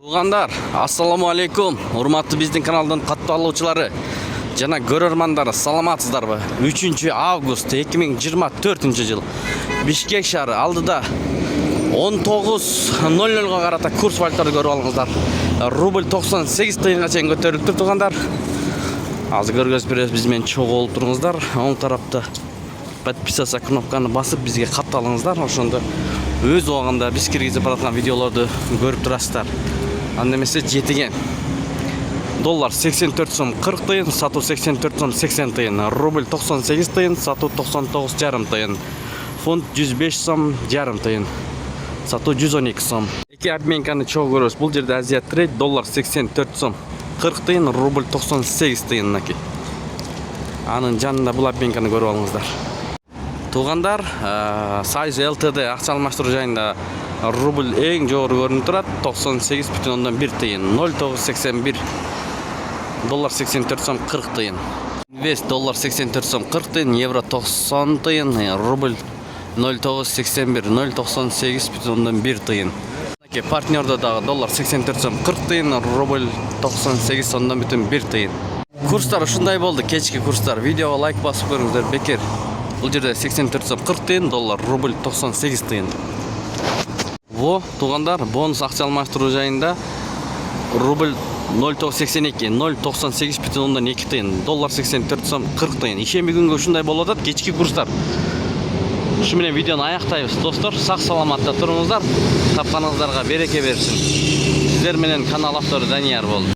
Тугандар, ассаламу алейкум. Урматтуу биздин каналдын каттуу алуучулары жана көрөрмандары, саламатсыздарбы? 3 август 2024 жыл. Бишкек шаары алдыда 19:00 карата курс валюталарды көрүп алыңыздар. Рубль 98 тыйынга чейин көтөрүлүп тур тугандар. Азыр көргөзүп беребиз, биз менен чогуу болуп туруңуздар. Оң тарапта подписаться кнопканы басып бизге кат алыңыздар. Ошондо өз убагында биз киргизип бараткан видеолорду көрүп турасыздар. Анда эмесе жетиген. Доллар 84 сом 40 тыйын, сатуу 84 сом 80 тыйын. Рубль 98 тыйын, сатуу 99,5 тыйын. Фунт 105 сом жарым тыйын, сатуу 112 сом. Эки обменканы чогуу көрөбүз. Бул жерде Азия трейд, доллар 84 сом 40 тыйын, рубль 98 тыйыннаки. Анын жанында бул обменканы көрүп алыңыздар. Тугандар, Союз ЛТД акча алмаштыруу жайында рубль эң жогору көрүнүп турат, 98,1 тыйын, 0,981. Доллар 84 сом 40 тыйын. Инвест доллар 84 сом 40 тыйын, евро 90 тыйын, рубль 0,981, 0,98,1 тыйын. Партнерда дагы доллар 84 сом 40 тыйын, рубль 98,1 тыйын. Курстар ушундай болду, кечки курстар. Видеого лайк басып көрүңүздөр, бекер. Бул жерде 84 сом 40 тыйын, доллар, рубль 98 тыйын. Тугандар, бонус акча алмаштыруу жайында рубль 0,982, 0,98,2 тыйын, доллар 84 сом 40 тыйын. Ишемби күнгө ушундай болуп атат, кечки курстар. Ушу менен видеону аяктайбыз, достор. Сак саламатта туруңуздар. Тапканыңыздарга береке берсин. Сиздер менен канал автору Данияр болду.